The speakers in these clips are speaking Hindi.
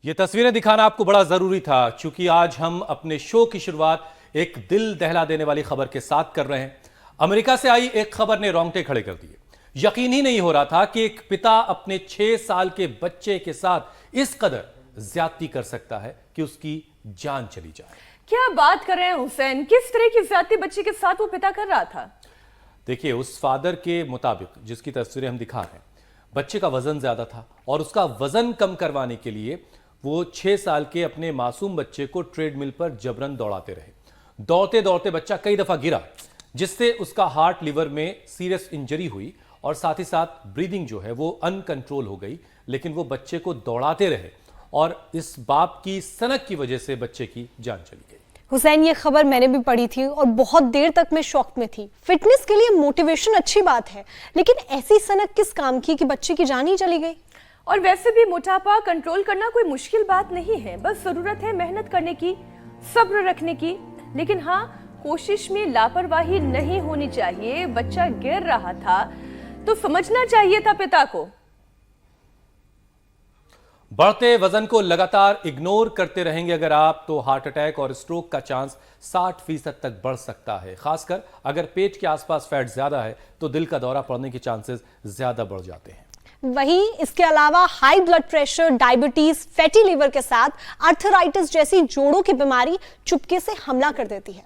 ये तस्वीरें दिखाना आपको बड़ा जरूरी था क्योंकि आज हम अपने शो की शुरुआत एक दिल दहला देने वाली खबर के साथ कर रहे हैं। अमेरिका से आई एक खबर ने रोंगटे खड़े कर दिए। यकीन ही नहीं हो रहा था कि एक पिता अपने 6 साल के बच्चे के साथ इस कदर ज्यादती कर सकता है कि उसकी जान चली जाए। क्या बात कर रहे हैं हुसैन, किस तरह की ज्यादती बच्चे के साथ वो पिता कर रहा था? देखिए, उस फादर के मुताबिक जिसकी तस्वीरें हम दिखा रहे हैं, बच्चे का वजन ज्यादा था और उसका वजन कम करवाने के लिए वो 6 साल के अपने मासूम बच्चे को ट्रेडमिल पर जबरन दौड़ाते रहे। दौड़ते दौड़ते बच्चा कई दफा गिरा, जिससे उसका हार्ट लिवर में सीरियस इंजरी हुई और साथ ही साथ ब्रीदिंग जो है वो अनकंट्रोल हो गई। लेकिन वो बच्चे को दौड़ाते रहे और इस बाप की सनक की वजह से बच्चे की जान चली गई। हुसैन, ये खबर मैंने भी पढ़ी थी और बहुत देर तक मैं शॉक में थी। फिटनेस के लिए मोटिवेशन अच्छी बात है, लेकिन ऐसी सनक किस काम की कि बच्चे की जान ही चली गई। और वैसे भी मोटापा कंट्रोल करना कोई मुश्किल बात नहीं है, बस जरूरत है मेहनत करने की, सब्र रखने की। लेकिन हाँ, कोशिश में लापरवाही नहीं होनी चाहिए। बच्चा गिर रहा था तो समझना चाहिए था पिता को। बढ़ते वजन को लगातार इग्नोर करते रहेंगे अगर आप, तो हार्ट अटैक और स्ट्रोक का चांस 60% तक बढ़ सकता है। खासकर अगर पेट के आसपास फैट ज्यादा है तो दिल का दौरा पड़ने के चांसेस ज्यादा बढ़ जाते हैं। वहीं इसके अलावा high blood pressure, diabetes, fatty liver के साथ आर्थराइटिस जैसी जोड़ों की बीमारी चुपके से हमला कर देती है।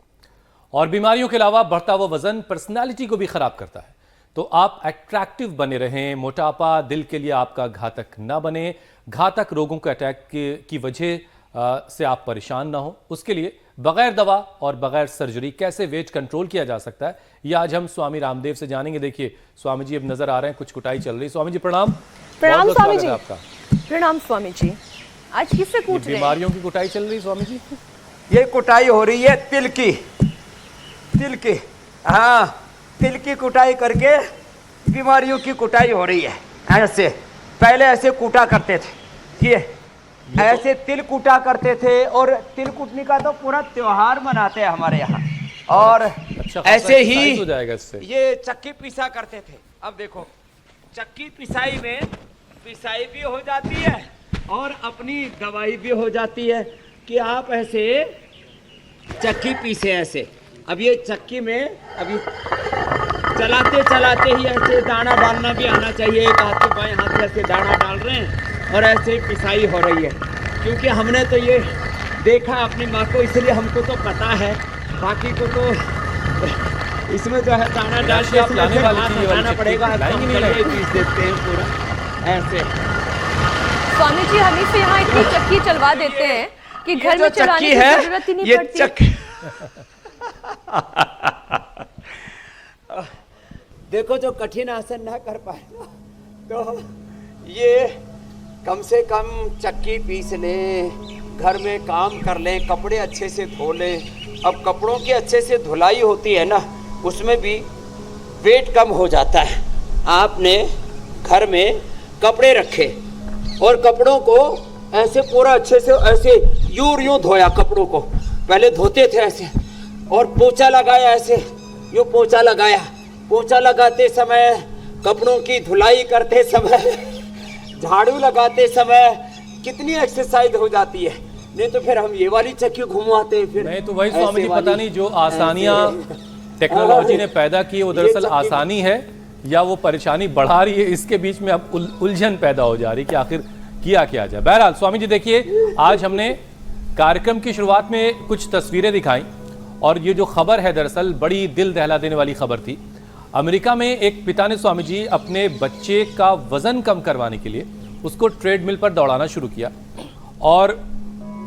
और बीमारियों के अलावा बढ़ता हुआ वजन पर्सनालिटी को भी खराब करता है। तो आप अट्रैक्टिव बने रहें, मोटापा दिल के लिए आपका घातक ना बने। घातक रोगों के अटैक की वजह से आप परेशान ना हो, उसके लिए बगैर दवा और बगैर सर्जरी कैसे वेट कंट्रोल किया जा सकता है, ये आज हम स्वामी रामदेव से जानेंगे। देखिए, स्वामी जी अब नजर आ रहे हैं, कुछ कुटाई चल रही। स्वामी जी प्रणाम। प्रणाम स्वामी जी। आपका प्रणाम स्वामी जी। आज किससे कूट रहे हैं? बीमारियों की कुटाई चल रही स्वामी जी। ये कुटाई हो रही है तिल की। हाँ, तिल की कुटाई करके बीमारियों की कुटाई हो रही है। ऐसे पहले ऐसे कूटा करते थे, ये ऐसे तिल कूटा करते थे और तिल कूटने का तो पूरा त्योहार मनाते हैं हमारे यहाँ। और अच्छा, ऐसे ही हो जाएगा इससे। ये चक्की पिसा करते थे। अब देखो, चक्की पिसाई में पिसाई भी हो जाती है और अपनी दवाई भी हो जाती है कि आप ऐसे चक्की पीसे ऐसे। अब ये चक्की में अभी चलाते चलाते ही ऐसे दाना डालना भी आना चाहिए। एक हाथ से बाएं हाथ से ऐसे दाना डाल रहे हैं और ऐसे पिसाई हो रही है, क्योंकि हमने तो ये देखा अपनी माँ को, इसलिए हमको तो पता है। बाकी को तो इसमें जो है दाना डाल के आप लाने वाली पड़ेगा, पीस देते हैं पूरा ऐसे। स्वामी जी, हमें से यहाँ इतनी चक्की चलवा देते हैं कि घर में चलाने की जरूरत ही नहीं पड़ती। देखो, जो कठिन आसन ना कर पाए ना, तो ये कम से कम चक्की पीस लें, घर में काम कर लें, कपड़े अच्छे से धो लें। अब कपड़ों की अच्छे से धुलाई होती है ना, उसमें भी वेट कम हो जाता है। आपने घर में कपड़े रखे और कपड़ों को ऐसे पूरा अच्छे से ऐसे यूं धोया। कपड़ों को पहले धोते थे ऐसे और पोछा लगाया, ऐसे यूं पोछा लगाया। पोछा लगाते समय, कपड़ों की धुलाई करते समय, झाड़ू लगाते समय कितनी एक्सरसाइज हो जाती है। नहीं तो फिर हम ये वाली चक्की घुमाते हैं। फिर नहीं तो वही स्वामी जी, पता नहीं जो आसानियां टेक्नोलॉजी ने पैदा की वो दरअसल आसानी है या वो परेशानी बढ़ा रही है। इसके बीच में अब उलझन पैदा हो जा रही कि आखिर किया क्या जाए। बहरहाल स्वामी जी, देखिए, आज हमने कार्यक्रम की शुरुआत में कुछ तस्वीरें दिखाई और ये जो खबर है दरअसल बड़ी दिल दहला देने वाली खबर थी। अमेरिका में एक पिता ने स्वामी जी अपने बच्चे का वजन कम करवाने के लिए उसको ट्रेडमिल पर दौड़ाना शुरू किया और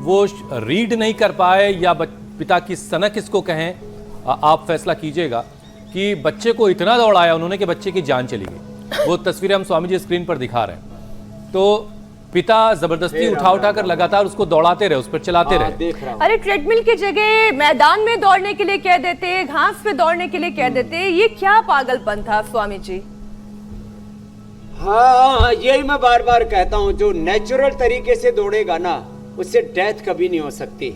वो रीड नहीं कर पाए या पिता की सनक इसको कहें, आप फैसला कीजिएगा कि बच्चे को इतना दौड़ाया उन्होंने कि बच्चे की जान चली गई। वो तस्वीरें हम स्वामी जी स्क्रीन पर दिखा रहे हैं। तो पिता जबरदस्ती उठा कर लगातार उसको दौड़ाते रहे, उस पर चलाते रहे। अरे ट्रेडमिल की जगह मैदान में दौड़ने के लिए कह देते, घास पे दौड़ने के लिए कह देते। ये क्या पागलपन था स्वामी जी? हाँ, यही मैं बार बार कहता हूँ, जो नेचुरल तरीके से दौड़ेगा ना, उससे डेथ कभी नहीं हो सकती।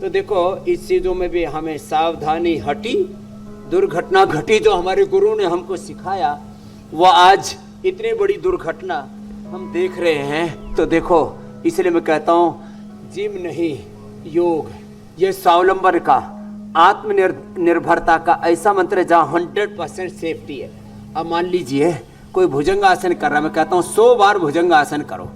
तो देखो, इस चीजों में भी हमें सावधानी हटी, दुर्घटना घटी। जो हमारे गुरु ने हमको सिखाया, वो आज इतनी बड़ी दुर्घटना हम देख रहे हैं। तो देखो, इसलिए मैं कहता हूँ जिम नहीं, योग, ये स्वावलंबन का, आत्मनिर्भरता का ऐसा मंत्र है जहाँ 100% सेफ्टी है। अब मान लीजिए कोई भुजंगासन कर रहा है, मैं कहता हूँ 100 बार भुजंगासन करो।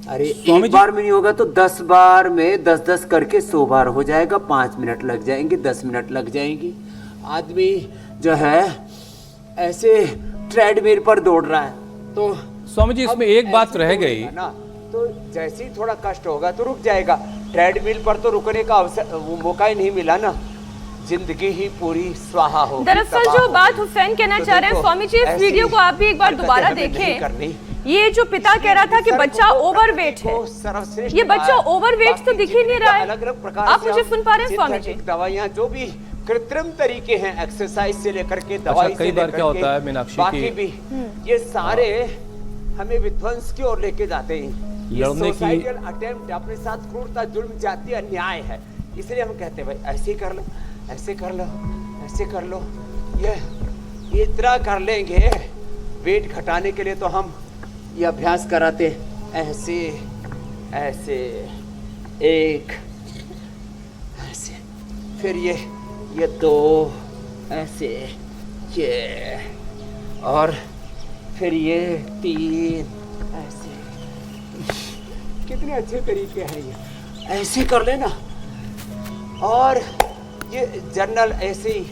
अरे एक बार में नहीं होगा तो 10 बार में 10-10 करके 100 बार हो जाएगा। 5 मिनट लग जाएंगे, 10 मिनट लग जाएंगी। आदमी जो है ऐसे ट्रेडमिल पर दौड़ रहा है तो स्वामी जी इसमें एक बात रह गई ना, तो जैसे ही थोड़ा कष्ट होगा तो रुक जाएगा। ट्रेडमिल पर तो रुकने का अवसर, वो मौका ही नहीं मिला ना, जिंदगी ही पूरी स्वाहा हो। दरअसल जो बात हुसैन कहना चाह रहे हैं स्वामी जी, इस वीडियो को आप भी एक बार दोबारा देखें। ये जो पिता कह रहा था कि बच्चा ओवरवेट है, ये बच्चा ओवरवेट तो दिख ही नहीं रहा है। अलग-अलग प्रकार आप मुझे सुन पा रहे हैं स्वामी जी? दवाइयाँ जो भी कृत्रिम तरीके हैं, एक्सरसाइज से लेकर के दवाई कई बार क्या होता है मीनाक्षी बाकी भी ये सारे हमें विध्वंस की ओर लेके जाते हैं। ये सोसाइटल अटेम्प्ट अपने साथ क्रूरता, जुल्म, जाति, अन्याय है। इसलिए हम कहते हैं भाई ऐसे कर लो, ऐसे कर लो, ऐसे कर लो। ये इतना कर लेंगे, वेट घटाने के लिए तो हम ये अभ्यास कराते, ऐसे ऐसे, एक ऐसे, फिर ये 2 ऐसे, ये, और फिर ये 3 ऐसे। कितने अच्छे तरीके हैं ये, ऐसे कर लेना। और ये जनरल ऐसे ही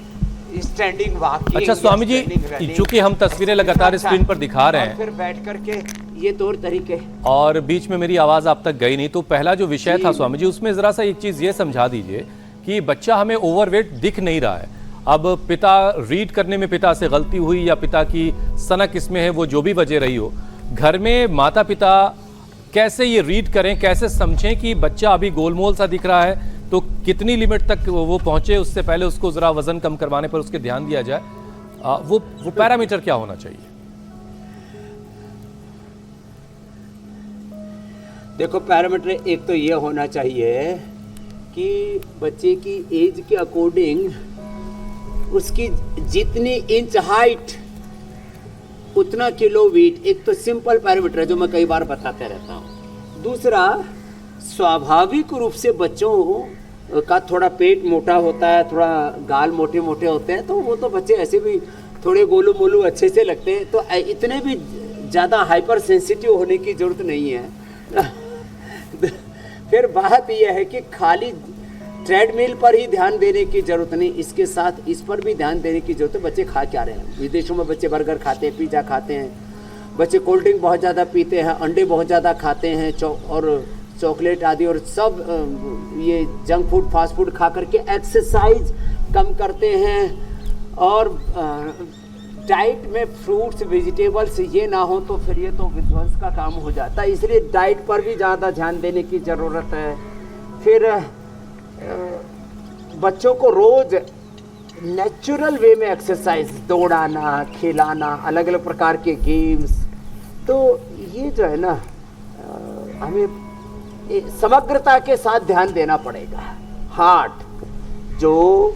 स्टैंडिंग वॉकिंग। अच्छा स्वामी जी, चूंकि हम तस्वीरें लगातार स्क्रीन पर दिखा रहे हैं, फिर बैठ करके ये 2 तरीके, और बीच में मेरी आवाज आप तक गई नहीं, तो पहला जो विषय था स्वामी जी उसमें जरा सा एक चीज ये समझा दीजिए कि बच्चा हमें ओवरवेट दिख नहीं रहा है। अब पिता रीड करने में पिता से गलती हुई या पिता की सनक इसमें है, वो जो भी वजह रही हो, घर में माता पिता कैसे ये रीड करें, कैसे समझें कि बच्चा अभी गोलमोल सा दिख रहा है तो कितनी लिमिट तक वो पहुंचे, उससे पहले उसको जरा वजन कम करवाने पर उसके ध्यान दिया जाए। वो पैरामीटर क्या होना चाहिए? देखो पैरामीटर एक तो ये होना चाहिए कि बच्चे की एज के अकॉर्डिंग उसकी जितनी इंच हाइट उतना किलो वेट, एक तो सिंपल पैरामीटर है जो मैं कई बार बताते रहता हूँ। दूसरा, स्वाभाविक रूप से बच्चों का थोड़ा पेट मोटा होता है, थोड़ा गाल मोटे मोटे होते हैं, तो वो तो बच्चे ऐसे भी थोड़े गोलू मोलू अच्छे से लगते हैं, तो इतने भी ज़्यादा हाइपर सेंसिटिव होने की ज़रूरत नहीं है। फिर बात यह है कि खाली ट्रेडमिल पर ही ध्यान देने की जरूरत नहीं, इसके साथ इस पर भी ध्यान देने की जरूरत है बच्चे खा क्या रहे हैं। विदेशों में बच्चे बर्गर खाते हैं, पिज़्ज़ा खाते हैं, बच्चे कोल्ड ड्रिंक बहुत ज़्यादा पीते हैं, अंडे बहुत ज़्यादा खाते हैं, और चॉकलेट आदि और सब ये जंक फूड, फास्ट फूड खा करके एक्सरसाइज कम करते हैं। और डाइट में फ्रूट्स, वेजिटेबल्स ये ना हो तो फिर ये तो विध्वंस का काम हो जाता है। इसलिए डाइट पर भी ज़्यादा ध्यान देने की ज़रूरत है। फिर बच्चों को रोज़ नेचुरल वे में एक्सरसाइज, दौड़ाना, खिलाना, अलग अलग प्रकार के गेम्स, तो ये जो है ना हमें समग्रता के साथ ध्यान देना पड़ेगा। हार्ट जो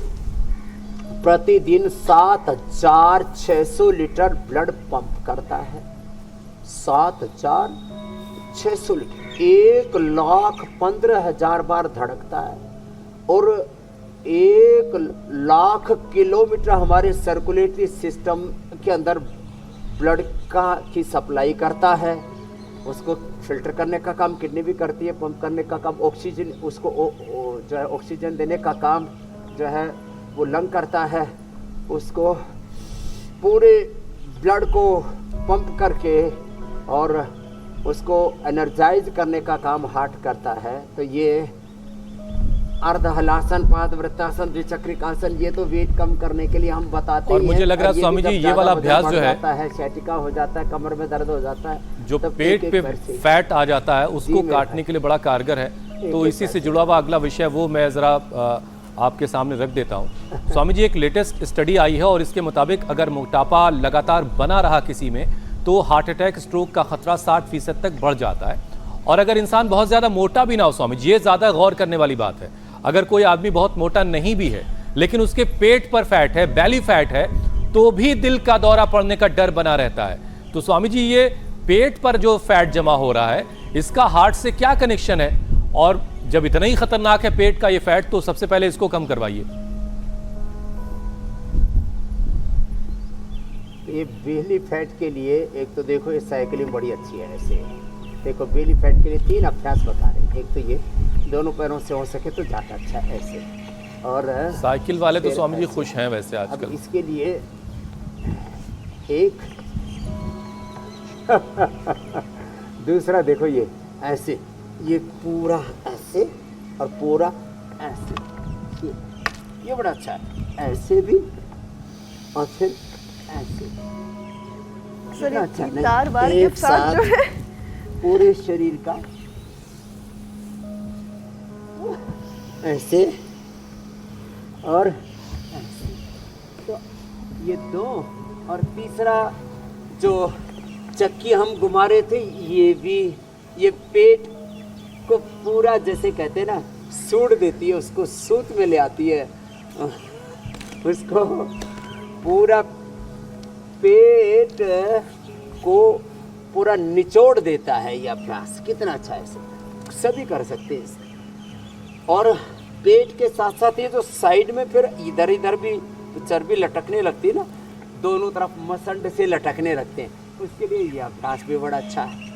प्रतिदिन 7,600 लीटर ब्लड पंप करता है, 7,600 लीटर, 1,15,000 बार धड़कता है, और 1,00,000 किलोमीटर हमारे सर्कुलेटरी सिस्टम के अंदर ब्लड की सप्लाई करता है। उसको फिल्टर करने का काम किडनी भी करती है, पंप करने का काम ऑक्सीजन, उसको जो है ऑक्सीजन देने का काम जो है वो लंग करता है, उसको पूरे ब्लड को पंप करके और उसको एनर्जाइज करने का काम हार्ट करता है। तो ये अर्धहलासन, पादवृत्तासन, द्विचक्रिकासन, ये तो वेट कम करने के लिए हम बताते हैं। और मुझे लग रहा है स्वामी जी ये वाला अभ्यास जो है सैटिका हो जाता है, कमर में दर्द हो जाता है, जो पेट पे फैट आ जाता है उसको काटने के लिए बड़ा कारगर है। तो इसी से जुड़ा हुआ अगला विषय वो मैं जरा आपके सामने रख देता हूँ। स्वामी जी, एक लेटेस्ट स्टडी आई है और इसके मुताबिक अगर मोटापा लगातार बना रहा किसी में तो हार्ट अटैक, स्ट्रोक का खतरा 60% तक बढ़ जाता है। और अगर इंसान बहुत ज्यादा मोटा भी ना हो स्वामी जी, ये ज्यादा गौर करने वाली बात है, अगर कोई आदमी बहुत मोटा नहीं भी है लेकिन उसके पेट पर फैट है, बैली फैट है, तो भी दिल का दौरा पड़ने का डर बना रहता है। तो स्वामी जी, ये पेट पर जो फैट जमा हो रहा है इसका हार्ट से क्या कनेक्शन है? और जब इतना ही खतरनाक है पेट का ये फैट, तो सबसे पहले इसको कम करवाइए। ये बेली फैट के लिए एक तो देखो ये साइकिलिंग बड़ी अच्छी है। ऐसे देखो बेली फैट के लिए 3 अभ्यास बता रहे हैं। एक तो ये दोनों पैरों से हो सके तो ज़्यादा अच्छा है ऐसे, और साइकिल वाले तो फिर स्वामी जी ऐसे। खुश हैं वैसे अब आजकल। इसके लिए एक दूसरा देखो ये ऐसे, ये पूरा ऐसे और पूरा ऐसे, ये बड़ा अच्छा है। ऐसे भी और फिर ऐसे, सर कितना अच्छा नहीं? चार बार के एक साथ जो है पूरे शरीर का ऐसे और ऐसे, तो ये 2, और तीसरा जो चक्की हम घुमा रहे थे ये भी, ये पेट को पूरा जैसे कहते हैं ना सूट देती है, उसको सूत में ले आती है, उसको पूरा पेट को पूरा निचोड़ देता है ये अभ्यास। कितना अच्छा है, इसे सभी कर सकते हैं इसे। और पेट के साथ साथ ये जो साइड में फिर इधर इधर भी चर्बी लटकने लगती है ना, दोनों तरफ मसंड से लटकने लगते हैं, उसके लिए ये अभ्यास भी बड़ा अच्छा है।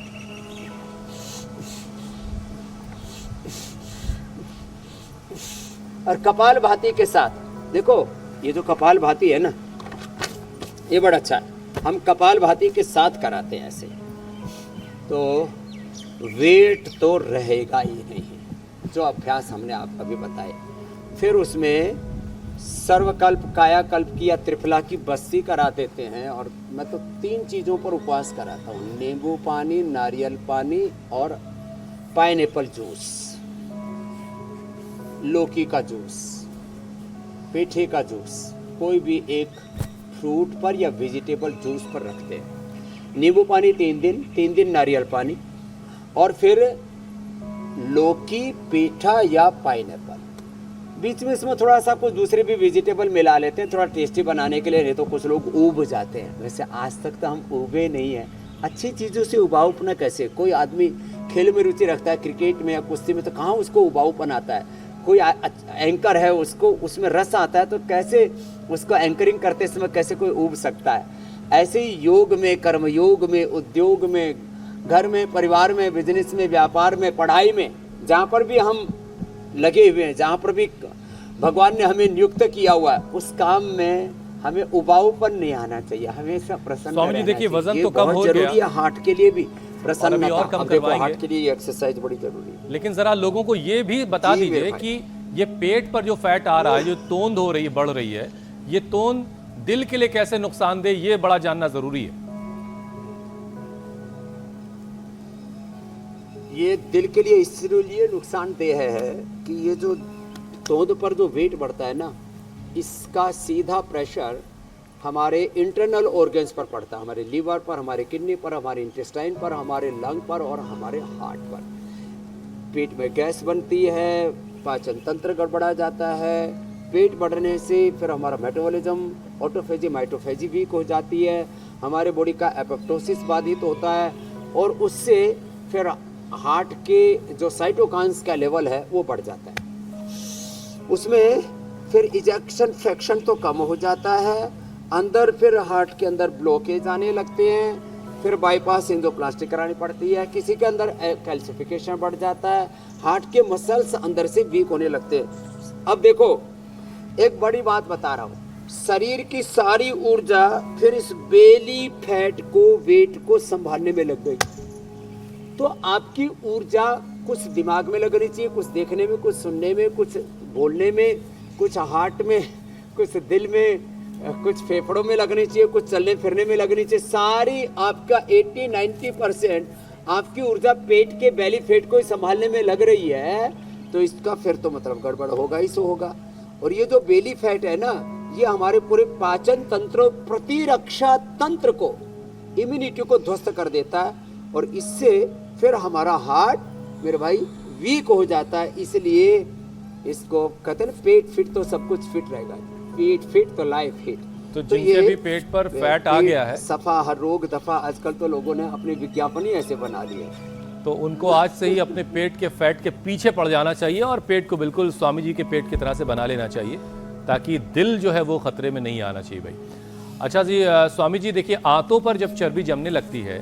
और कपाल भाती के साथ देखो, ये जो कपाल भाती है ना ये बड़ा अच्छा है। हम कपाल भाती के साथ कराते हैं ऐसे, तो वेट तो रहेगा ही नहीं, जो अभ्यास हमने आपको अभी बताए। फिर उसमें सर्वकल्प, कायाकल्प की या त्रिफला की बस्ती करा देते हैं। और मैं तो 3 चीज़ों पर उपवास कराता हूँ, नींबू पानी, नारियल पानी और पाइनएप्पल जूस, लौकी का जूस, पेठे का जूस, कोई भी एक फ्रूट पर या वेजिटेबल जूस पर रखते हैं। नींबू पानी 3 दिन नारियल पानी, और फिर लौकी, पेठा या पाइनएप्पल। बीच में इसमें थोड़ा सा कुछ दूसरे भी वेजिटेबल मिला लेते हैं थोड़ा टेस्टी बनाने के लिए, नहीं तो कुछ लोग ऊब जाते हैं। वैसे आज तक तो हम ऊबे नहीं हैं। अच्छी चीज़ों से उबाऊपना कैसे? कोई आदमी खेल में रुचि रखता है, क्रिकेट में या कुश्ती में, तो कहाँ उसको उबाऊपन आता है? कोई एंकर है, उसको उसमें रस आता है, तो कैसे उसको एंकरिंग करते समय कैसे कोई ऊब सकता है? ऐसे ही योग में, कर्म योग में, उद्योग में, घर में, परिवार में, बिजनेस में, व्यापार में, पढ़ाई में, जहाँ पर भी हम लगे हुए हैं, जहाँ पर भी भगवान ने हमें नियुक्त किया हुआ है, उस काम में हमें उबाऊपन नहीं आना चाहिए, हमेशा प्रसन्न स्वामी जी रहना देखिए, चाहिए। वजन ये तो कम बहुत हो जरूरी गया। है हार्ट के लिए भी, और प्रसन्नता। अभी और कम अब देखो करवाएंगे। हार्ट के लिए एक्सरसाइज बड़ी जरूरी है। लेकिन जरा लोगों को ये भी बता जी, दीजिए मेरे भाई। कि ये पेट पर जो फैट आ रहा है, जो तोंद हो रही है, बढ़ रही है, ये तोंद दिल के लिए कैसे नुकसानदेह, ये बड़ा जानना जरूरी है। ये दिल के लिए इसलिए नुकसानदेह है कि ये जो तोंद पर जो वेट बढ़ता है ना, इसका सीधा प्रेशर हमारे इंटरनल ऑर्गन्स पर पड़ता है, हमारे लीवर पर, हमारे किडनी पर, हमारे इंटेस्टाइन पर, हमारे लंग पर और हमारे हार्ट पर। पेट में गैस बनती है, पाचन तंत्र गड़बड़ा जाता है, पेट बढ़ने से फिर हमारा मेटाबॉलिज्म, ऑटोफेजी, माइटोफेजी वीक हो जाती है, हमारे बॉडी का एपोप्टोसिस बाधित होता है, और उससे फिर हार्ट के जो साइटोकाइन्स का लेवल है वो बढ़ जाता है। उसमें फिर इजेक्शन फ्रैक्शन तो कम हो जाता है, अंदर फिर हार्ट के अंदर ब्लॉकेज आने लगते हैं, फिर बाईपास एंजियोप्लास्टी करानी पड़ती है, किसी के अंदर कैल्सिफिकेशन बढ़ जाता है, हार्ट के मसल्स अंदर से वीक होने लगते हैं। अब देखो एक बड़ी बात बता रहा हूँ, शरीर की सारी ऊर्जा फिर इस बेली फैट को, वेट को संभालने में लग गई। तो आपकी ऊर्जा कुछ दिमाग में लगनी चाहिए, कुछ देखने में, कुछ सुनने में, कुछ बोलने में, कुछ हार्ट में, कुछ दिल में, कुछ फेफड़ों में लगनी चाहिए, कुछ चलने फिरने में लगनी चाहिए। सारी आपका 80-90% आपकी ऊर्जा पेट के बेली फैट को संभालने में लग रही है, तो इसका फिर तो मतलब गड़बड़ होगा ही सो होगा। और ये जो बेली फैट है ना, ये हमारे पूरे पाचन तंत्र, प्रतिरक्षा तंत्र को, इम्यूनिटी को ध्वस्त कर देता है, और इससे फिर हमारा हार्ट मेरे भाई वीक हो जाता है। इसलिए इसको कहते हैं पेट फिट तो सब कुछ फिट रहेगा, पेट फिट तो लाइफ फिट। तो जिनके भी पेट पर फैट आ गया है, सफा हर रोग दफा, आजकल तो लोगों ने अपने विज्ञापन ही ऐसे बना लिए। तो उनको आज से ही अपने पेट के फैट के पीछे पड़ जाना चाहिए और पेट को बिल्कुल स्वामी जी के पेट की तरह से बना लेना चाहिए, ताकि दिल जो है वो खतरे में नहीं आना चाहिए भाई। अच्छा जी, स्वामी जी देखिए, आंतों पर जब चर्बी जमने लगती है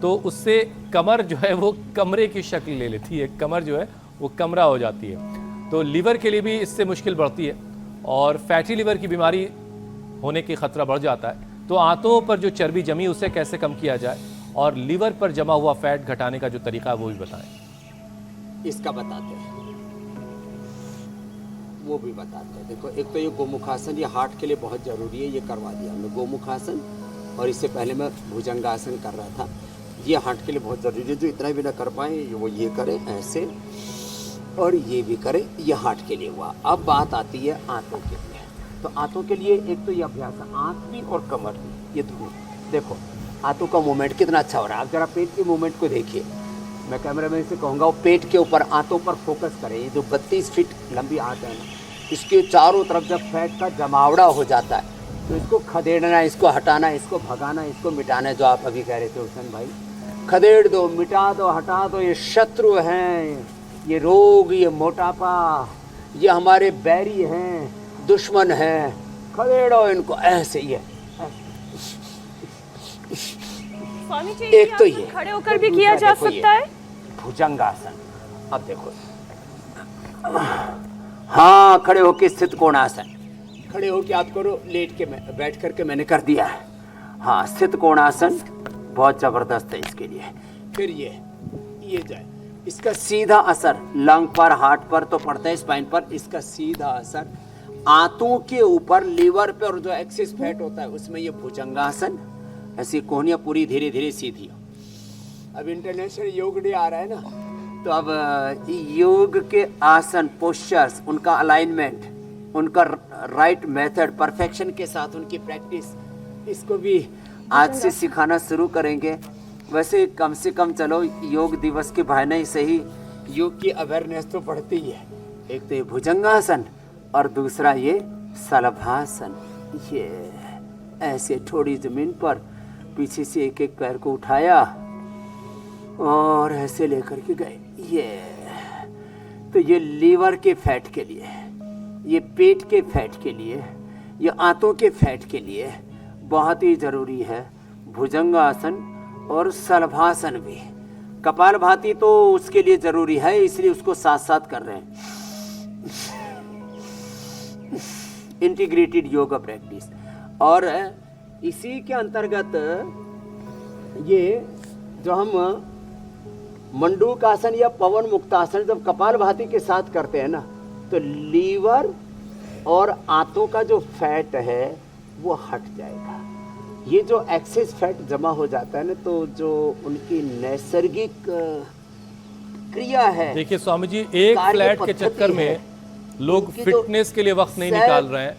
तो उससे कमर जो है वो कमरे की शक्ल ले लेती है, कमर जो है वो कमरा हो जाती है। तो लीवर के लिए भी इससे मुश्किल बढ़ती है और फैटी लीवर की बीमारी होने की खतरा बढ़ जाता है। तो आंतों पर जो चर्बी जमी उसे कैसे कम किया जाए और लीवर पर जमा हुआ फैट घटाने का जो तरीका है वो भी बताएं। इसका बताते हैं, वो भी बताते हैं। देखो, एक तो ये गोमुखासन, ये हार्ट के लिए बहुत ज़रूरी है, ये करवा दिया हमने गोमुखासन। और इससे पहले मैं भुजंगासन कर रहा था, ये हार्ट के लिए बहुत ज़रूरी है। जो इतना भी ना कर पाए वो ये करें ऐसे, और ये भी करें, ये हार्ट के लिए हुआ। अब बात आती है आंतों के लिए। तो आंतों के लिए एक तो ये अभ्यास है, आंत भी और कमर भी, ये दोनों। देखो आंतों का मूवमेंट कितना अच्छा हो रहा है। आप जरा पेट के मूवमेंट को देखिए। मैं कैमरामैन से कहूँगा वो पेट के ऊपर आंतों पर फोकस करें। ये जो 32 फीट लंबी आंत है ना, इसके चारों तरफ जब फैट का जमावड़ा हो जाता है तो इसको खदेड़ना, इसको हटाना, इसको भगाना, इसको मिटाना, जो आप अभी कह रहे थे हुसैन भाई, खदेड़ दो, मिटा दो, हटा दो। ये शत्रु हैं, ये रोग, ये मोटापा, ये हमारे बैरी हैं, दुश्मन हैं, खदेड़ो इनको। ऐसे ही है। स्वामी जी, एक तो ये खड़े होकर भी किया जा सकता है। भुजंगासन। अब देखो, हाँ, खड़े होके स्थित कोणासन, खड़े होके आप करो, लेट के बैठ करके मैंने कर दिया है। हाँ, स्थित कोणासन बहुत जबरदस्त है इसके लिए। फिर ये जाए, इसका सीधा असर लंग पर, हार्ट पर तो पड़ता है, स्पाइन पर। इसका सीधा असर आंतों के ऊपर, लीवर पे, और जो एक्सिस फैट होता है उसमें ये भुजंगासन, ऐसी कोहनियाँ पूरी धीरे धीरे सीधी हो। अब इंटरनेशनल योग डे आ रहा है ना, तो अब योग के आसन, पोस्चर्स, उनका अलाइनमेंट, उनका राइट मेथड, परफेक्शन के साथ उनकी प्रैक्टिस, इसको भी आज से सिखाना शुरू करेंगे। वैसे कम से कम चलो योग दिवस के बहाने ही सही योग की अवेयरनेस तो बढ़ती ही है। एक तो ये भुजंगासन और दूसरा ये शलभासन। ये ऐसे थोड़ी जमीन पर पीछे से एक एक पैर को उठाया और ऐसे लेकर के गए। ये तो ये लीवर के फैट के लिए, ये पेट के फैट के लिए, ये आंतों के फैट के लिए बहुत ही ज़रूरी है भुजंगासन और शलभासन भी। कपालभाति तो उसके लिए ज़रूरी है, इसलिए उसको साथ साथ कर रहे हैं। Integrated yoga practice. और इसी के अंतर्गत ये जो हम मंडूकासन या पवन मुक्तासन जब कपालभाति के साथ करते हैं ना, तो लीवर और आंतों का जो फैट है वो हट जाएगा। ये जो एक्सेस फैट जमा हो जाता है ना, तो जो उनकी नैसर्गिक क्रिया है। देखिए स्वामी जी, एक फ्लैट के चक्कर में लोग फिटनेस के लिए वक्त नहीं निकाल रहे हैं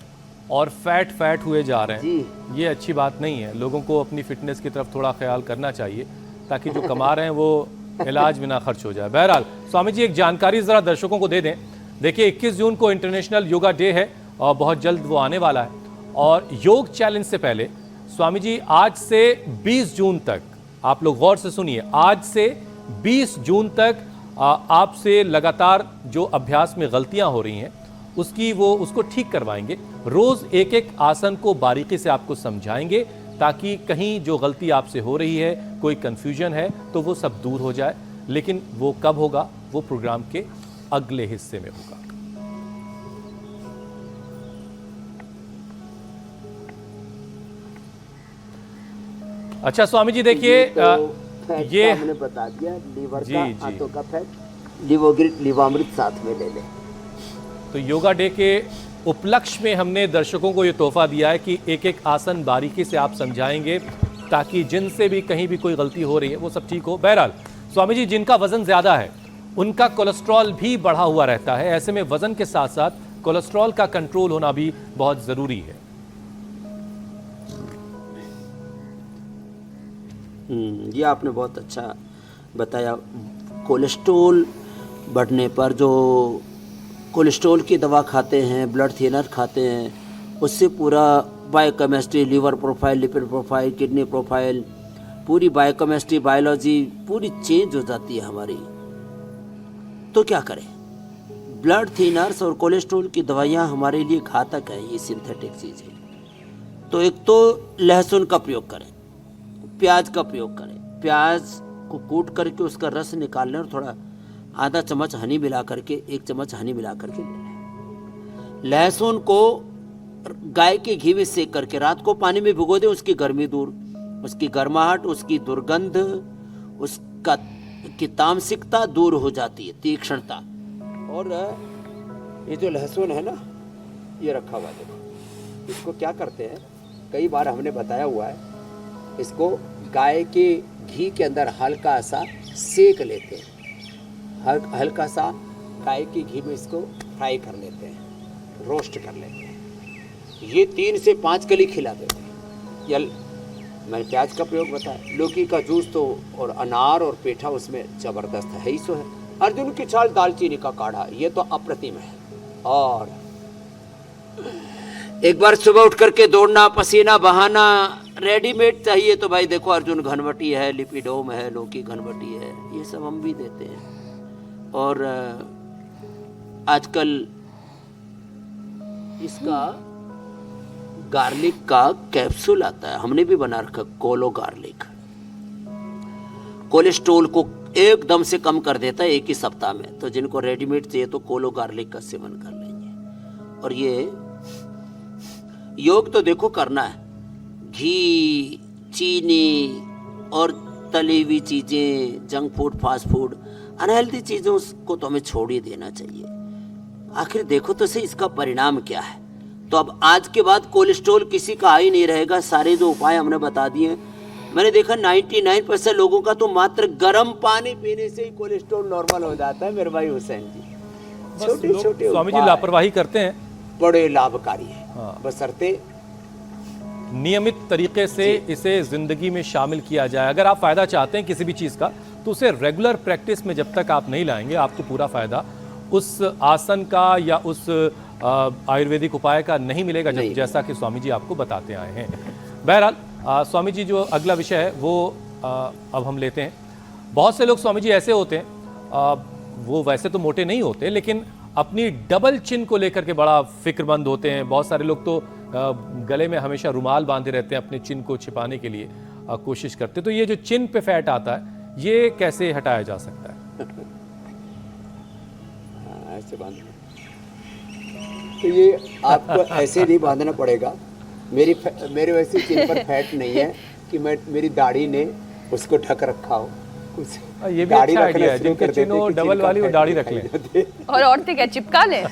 और फैट हुए जा रहे हैं। ये अच्छी बात नहीं है। लोगों को अपनी फिटनेस की तरफ थोड़ा ख्याल करना चाहिए, ताकि जो कमा रहे हैं वो इलाज बिना खर्च हो जाए। बहरहाल स्वामी जी, एक जानकारी ज़रा दर्शकों को दे दें। देखिए 21 जून को इंटरनेशनल योगा डे है और बहुत जल्द वो आने वाला है। और योग चैलेंज से पहले स्वामी जी, आज से 20 जून तक, आप लोग गौर से सुनिए, आज से 20 जून तक आपसे लगातार जो अभ्यास में गलतियां हो रही हैं उसको ठीक करवाएंगे। रोज एक एक आसन को बारीकी से आपको समझाएंगे, ताकि कहीं जो गलती आपसे हो रही है, कोई कंफ्यूजन है, तो वो सब दूर हो जाए। लेकिन वो कब होगा, वो प्रोग्राम के अगले हिस्से में होगा। अच्छा स्वामी जी, देखिए ये हमने बता दिया, लीवर जी, का, जी। आंतों का फैट, लिवामृत साथ में ले लें। तो योगा डे के उपलक्ष्य में हमने दर्शकों को ये तोहफा दिया है कि एक एक आसन बारीकी से आप समझाएंगे, ताकि जिनसे भी कहीं भी कोई गलती हो रही है वो सब ठीक हो। बहरहाल स्वामी जी, जिनका वजन ज़्यादा है उनका कोलेस्ट्रॉल भी बढ़ा हुआ रहता है। ऐसे में वजन के साथ साथ कोलेस्ट्रॉल का कंट्रोल होना भी बहुत ज़रूरी है। ये आपने बहुत अच्छा बताया। कोलेस्ट्रॉल बढ़ने पर जो कोलेस्ट्रॉल की दवा खाते हैं, ब्लड थिनर खाते हैं, उससे पूरा biochemistry, liver profile, lipid profile, kidney profile, पूरी बायोकेमिस्ट्री बायोलॉजी पूरी चेंज हो जाती है हमारी। तो क्या करें? ब्लड थिनर्स और कोलेस्ट्रॉल की दवाइयाँ हमारे लिए घातक है, ये सिंथेटिक चीज़ है। तो एक तो लहसुन का प्रयोग करें, प्याज का प्रयोग करें। प्याज को कूट करके उसका रस निकाल लें और थोड़ा आधा चम्मच हनी मिला करके, 1 चम्मच हनी मिला करके ले लें। लहसुन को गाय के घी में सेक करके रात को पानी में भिगो दें, उसकी गर्मी दूर, उसकी गर्माहट, उसकी दुर्गंध, उसका की तामसिकता दूर हो जाती है, तीक्ष्णता। और ये जो लहसुन है ना, ये रखा हुआ है, देखो इसको क्या करते हैं, कई बार हमने बताया हुआ है, इसको गाय के घी के अंदर हल्का सा सेक लेते हैं, हल्का सा गाय के घी में इसको फ्राई कर लेते हैं, रोस्ट कर लेते हैं। ये 3 से 5 कली खिला देते हैं। या मैंने प्याज का प्रयोग बताया, लौकी का जूस तो, और अनार और पेठा उसमें ज़बरदस्त है ही सो है। अर्जुन की छाल, दालचीनी का काढ़ा, ये तो अप्रतिम है। और एक बार सुबह उठ करके दौड़ना, पसीना बहाना, रेडीमेड चाहिए तो भाई देखो अर्जुन घनवटी है, लिपिडोम है, लौकी घनवटी है, ये सब हम भी देते हैं। और आजकल इसका गार्लिक का कैप्सूल आता है, हमने भी बना रखा, कोलो गार्लिक। कोलेस्ट्रॉल को एकदम से कम कर देता है 1 ही सप्ताह में। तो जिनको रेडीमेड चाहिए तो कोलो गार्लिक का सेवन कर लेंगे। और ये योग तो देखो करना है, घी, चीनी और तली हुई चीज़ें, junk food, fast food, unhealthy चीज़ों को तो हमें छोड़ ही देना चाहिए। आखिर देखो तो सही इसका परिणाम क्या है। तो अब आज के बाद कोलेस्ट्रॉल किसी का आ ही नहीं रहेगा। सारे जो उपाय हमने बता दिए, मैंने देखा 99% लोगों का तो मात्र गर्म पानी पीने से ही कोलेस्ट्रॉल नॉर्मल हो जाता है मेरे भाई हुसैन जी। छोटे छोटे स्वामी जी लापरवाही करते हैं, बड़े लाभकारी है। हाँ। बशर्ते नियमित तरीके से इसे जिंदगी में शामिल किया जाए। अगर आप फायदा चाहते हैं किसी भी चीज़ का, तो उसे रेगुलर प्रैक्टिस में जब तक आप नहीं लाएंगे, आपको पूरा फायदा उस आसन का या उस आयुर्वेदिक उपाय का नहीं मिलेगा, जैसा कि स्वामी जी आपको बताते आए हैं। बहरहाल स्वामी जी, जो अगला विषय है वो अब हम लेते हैं। बहुत से लोग स्वामी जी ऐसे होते हैं, वो वैसे तो मोटे नहीं होते, लेकिन अपनी डबल चिन को लेकर के बड़ा फिक्रमंद होते हैं। बहुत सारे लोग तो गले में हमेशा रुमाल बांधे रहते हैं, अपने चिन को छिपाने के लिए कोशिश करते हैं। तो ये जो चिन पे फैट आता है, ये कैसे हटाया जा सकता है? ऐसे बांधना, तो ये आपको ऐसे नहीं बांधना पड़ेगा। मेरे वैसे चिन पर फैट नहीं है कि मेरी दाढ़ी ने उसको ढक रखा हो। कुछ ये भी अच्छा आइडिया है, जिनके चिन हो डबल वाली वो दाढ़ी रख लें। और औरतें क्या चिपका लें?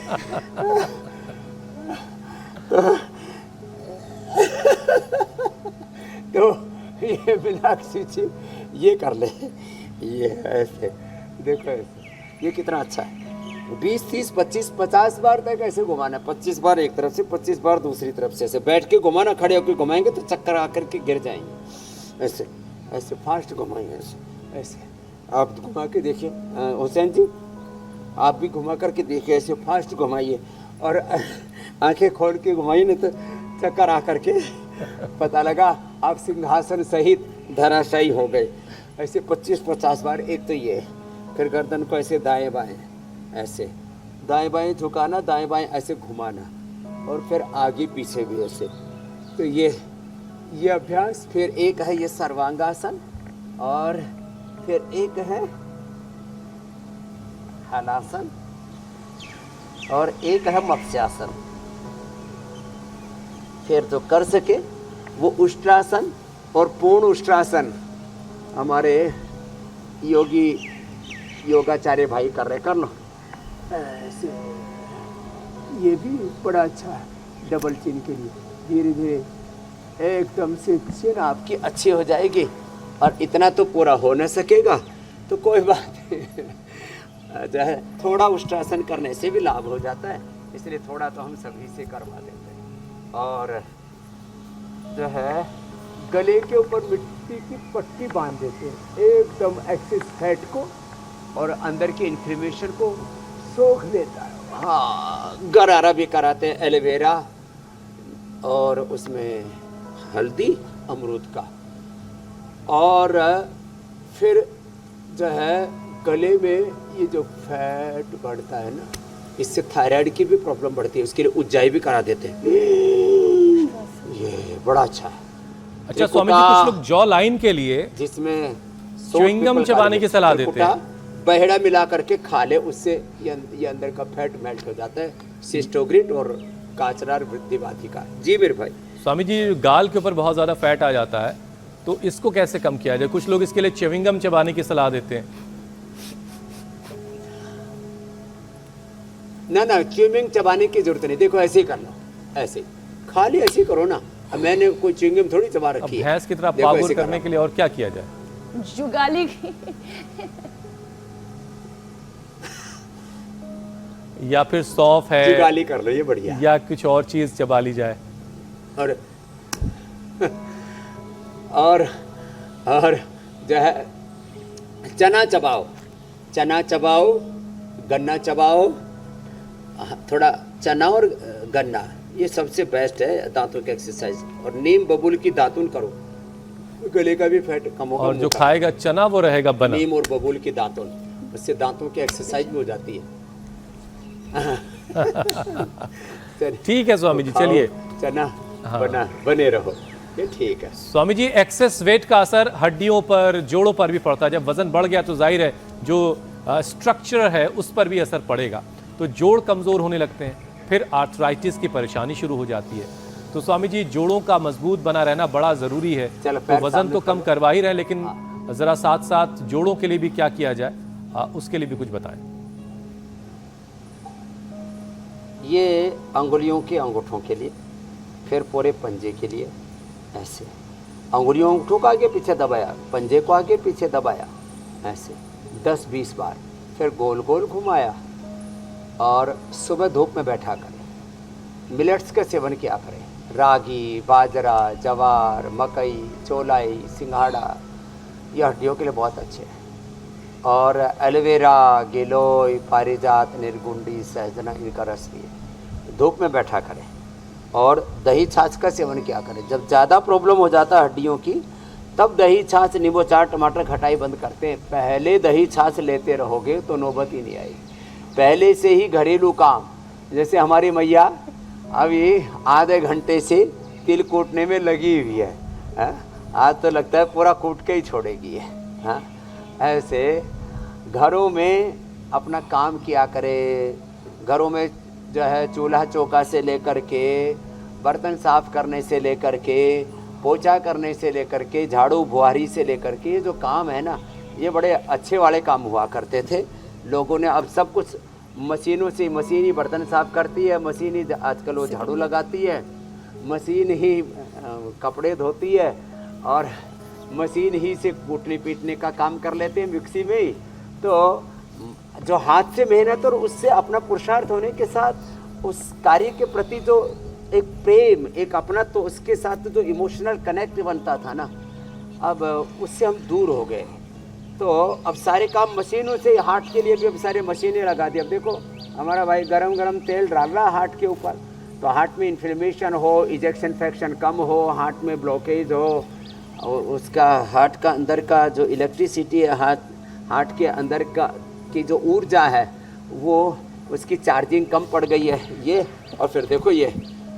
तो ये मीनाक्षी जी ये कर ले, ये ऐसे देखो, ऐसे ये कितना अच्छा है। 20, 30, 25, 50 बार तक ऐसे घुमाना, 25 बार एक तरफ से, 25 बार दूसरी तरफ से, ऐसे बैठ के घुमाना। खड़े होकर घुमाएंगे तो चक्कर आकर के गिर जाएंगे। ऐसे ऐसे फास्ट घुमाएंगे, ऐसे ऐसे आप घुमा के देखिए हुसैन जी, आप भी घुमा करके देखिए, ऐसे फास्ट घुमाइए और आंखें खोल के घुमाइए, नहीं तो चक्कर आकर के पता लगा आप सिंहासन सहित धराशायी हो गए। ऐसे 25-50 बार। एक तो ये, फिर गर्दन को ऐसे दाएं बाएं, ऐसे दाएं बाएं झुकाना, दाएं बाएं ऐसे घुमाना, और फिर आगे पीछे भी ऐसे। तो ये अभ्यास। फिर एक है ये सर्वांगासन, और फिर एक है हलासन, और एक है मत्स्यासन। फिर जो कर सके वो उष्ट्रासन और पूर्ण उष्ट्रासन हमारे योगाचार्य भाई कर रहे, कर लो ऐसे। ये भी बड़ा अच्छा है डबल चिन के लिए। धीरे धीरे एकदम से चिन आपकी अच्छी हो जाएगी। और इतना तो पूरा हो न सकेगा तो कोई बात नहीं, जो है थोड़ा उष्ट्रासन करने से भी लाभ हो जाता है, इसलिए थोड़ा तो हम सभी से करवा देते हैं। और जो है गले के ऊपर मिट्टी की पट्टी बांध देते हैं, एकदम एक्सेस फैट को और अंदर की इन्फ्लेमेशन को सोख लेता है। हाँ, गरारा भी कराते हैं, एलोवेरा और उसमें हल्दी, अमरूद का, और फिर जो है गले में ये जो फैट बढ़ता है ना, इससे थायराइड की भी प्रॉब्लम बढ़ती है, उसके लिए उज्जाई भी करा देते हैं। ये बड़ा अच्छा है। अच्छा स्वामी जी, कुछ लोग जॉ लाइन के लिए जिसमें च्युइंगम चबाने की सलाह देते हैं। बहेड़ा मिला करके खा ले, उससे ये अंदर का फैट मेल्ट हो जाता है। सिस्टोग्रिट और काचरार वृद्धिवाधिका। जी मेरे भाई। स्वामी जी, गाल के ऊपर बहुत ज़्यादा फैट आ जाता है, तो इसको कैसे कम किया जाए? कुछ लोग इसके लिए च्युइंगम चबाने की सलाह देते हैं। ना च्युइंगम चबाने की जरूरत नहीं, देखो ऐसे ही कर लो, ऐसे खाली ऐसे ही करो ना। अब मैंने कोई च्युइंगम थोड़ी चबा अब रखी है। भैंस की तरह देखो पागुर ऐसे करने करो। के लिए और क्या किया जाए? जुगाली की या फिर सौंफ है, जुगाली कर लो, ये बढ़िया। या कुछ और चीज चबा ली जाए। और जो है चना चबाओ, चना चबाओ, गन्ना चबाओ, थोड़ा चना और गन्ना, ये सबसे बेस्ट है दांतों की एक्सरसाइज। और नीम बबूल की दातुन करो, गले का भी फैट कम होगा। और जो खाएगा चना वो रहेगा बना। नीम और बबूल की दातुन, उससे दांतों की एक्सरसाइज भी हो जाती है। ठीक है स्वामी जी, चलिए। चना बने रहो, ये ठीक है। स्वामी जी, एक्सेस वेट का असर हड्डियों पर, जोड़ों पर भी पड़ता है। जब वजन बढ़ गया तो जाहिर है जो स्ट्रक्चर है उस पर भी असर पड़ेगा, तो जोड़ कमजोर होने लगते हैं, फिर आर्थराइटिस की परेशानी शुरू हो जाती है। तो स्वामी जी, जोड़ों का मजबूत बना रहना बड़ा जरूरी है। तो वजन तो कम करवा ही रहे, लेकिन जरा साथ साथ जोड़ों के लिए भी क्या किया जाए, उसके लिए भी कुछ बताएं। ये अंगुलियों के अंगूठों के लिए, फिर पूरे पंजे के लिए ऐसे अंगुलियों अंगूठों को आगे पीछे दबाया, पंजे को आगे पीछे दबाया, ऐसे 10-20 बार, फिर गोल गोल घुमाया। और सुबह धूप में बैठा करें। मिलेट्स का सेवन किया करें, रागी, बाजरा, जवार, मकई, चौलाई, सिंघाड़ा, ये हड्डियों के लिए बहुत अच्छे हैं। और एलोवेरा, गिलोय, पारिजात, निर्गुंडी, सहजना, इनका रस पिए, धूप में बैठा करें। और दही छाछ का सेवन किया करें। जब ज़्यादा प्रॉब्लम हो जाता है हड्डियों की, तब दही छाछ, नींबू चाट, टमाटर खटाई बंद करते हैं। पहले दही छाछ लेते रहोगे तो नौबत ही नहीं आएगी। पहले से ही घरेलू काम, जैसे हमारी मैया अभी आधे घंटे से तिल कूटने में लगी हुई है, आज तो लगता है पूरा कूट के ही छोड़ेगी है। ऐसे घरों में अपना काम किया करे। घरों में जो है चूल्हा चौका से लेकर के, बर्तन साफ करने से लेकर के, पोछा करने से लेकर के, झाड़ू बुहारी से लेकर के, ये जो काम है ना, ये बड़े अच्छे वाले काम हुआ करते थे। लोगों ने अब सब कुछ मशीनों से, मशीन ही बर्तन साफ करती है, मशीन ही आजकल वो झाड़ू लगाती है, मशीन ही कपड़े धोती है, और मशीन ही से कूटने पीटने का काम कर लेते हैं मिक्सी में ही। तो जो हाथ से मेहनत और उससे अपना पुरुषार्थ होने के साथ उस कार्य के प्रति जो एक प्रेम, एक अपना, तो उसके साथ जो इमोशनल कनेक्ट बनता था ना, अब उससे हम दूर हो गए। तो अब सारे काम मशीनों से, हार्ट के लिए भी अब सारे मशीनें लगा दी। अब देखो हमारा भाई गरम गरम तेल डाल रहा है हार्ट के ऊपर, तो हार्ट में इन्फ्लेमेशन हो, इजेक्शन फ्रैक्शन कम हो, हार्ट में ब्लॉकेज हो, और उसका हार्ट का अंदर का जो इलेक्ट्रिसिटी है, हार्ट के अंदर का की जो ऊर्जा है, वो उसकी चार्जिंग कम पड़ गई है। ये और फिर देखो ये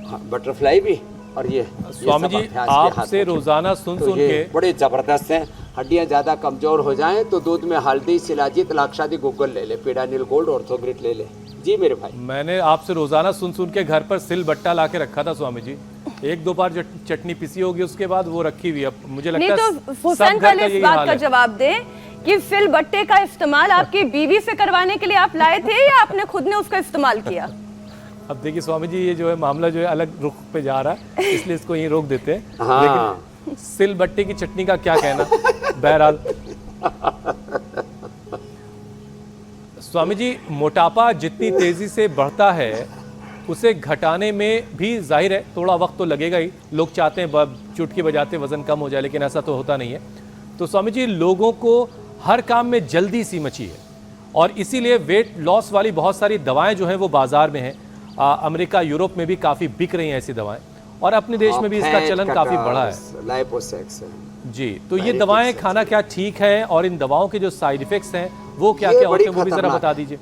बटरफ्लाई भी, और ये स्वामी जी, आपसे रोजाना सुन के बड़े जबरदस्त हैं। हड्डियां ज़्यादा कमज़ोर हो जाएं तो दूध में हल्दी, शिलाजीत, लाक्षादी, गुग्गल ले ले, पीडानिल गोल्ड, ऑर्थोग्रिट ले ले। जी मेरे भाई। मैंने आपसे रोजाना सुन के घर पर सिल बट्टा ला के रखा था स्वामी जी। 1-2 बार जो चटनी पिसी होगी उसके बाद वो रखी हुई। अब मुझे लगता है तो हुसैन पहले इस बात का जवाब दे कि सिल बट्टे का इस्तेमाल आपकी बीवी से करवाने के लिए आप लाए थे, या आपने खुद ने उसका इस्तेमाल किया? अब देखिए स्वामी जी, ये जो है मामला जो है अलग रुख पे जा रहा है, इसलिए इसको यहीं रोक देते हैं। हाँ। लेकिन सिल बट्टे की चटनी का क्या कहना। बहरहाल स्वामी जी, मोटापा जितनी तेजी से बढ़ता है उसे घटाने में भी जाहिर है थोड़ा वक्त तो लगेगा ही। लोग चाहते हैं चुटकी बजाते वजन कम हो जाए, लेकिन ऐसा तो होता नहीं है। तो स्वामी जी, लोगों को हर काम में जल्दी सी मची है, और इसीलिए वेट लॉस वाली बहुत सारी दवाएं जो हैं वो बाजार में हैं। अमेरिका, यूरोप में भी काफ़ी बिक रही हैं ऐसी दवाएं, और अपने देश में भी इसका चलन काफ़ी बढ़ा है। लाइपोसेक्स है। जी, तो ये Benefits दवाएं है। खाना क्या ठीक है, और इन दवाओं के जो साइड इफेक्ट्स हैं वो क्या ये क्या होते बड़ी हैं, वो भी जरा खतरनाक बता है। दीजिए।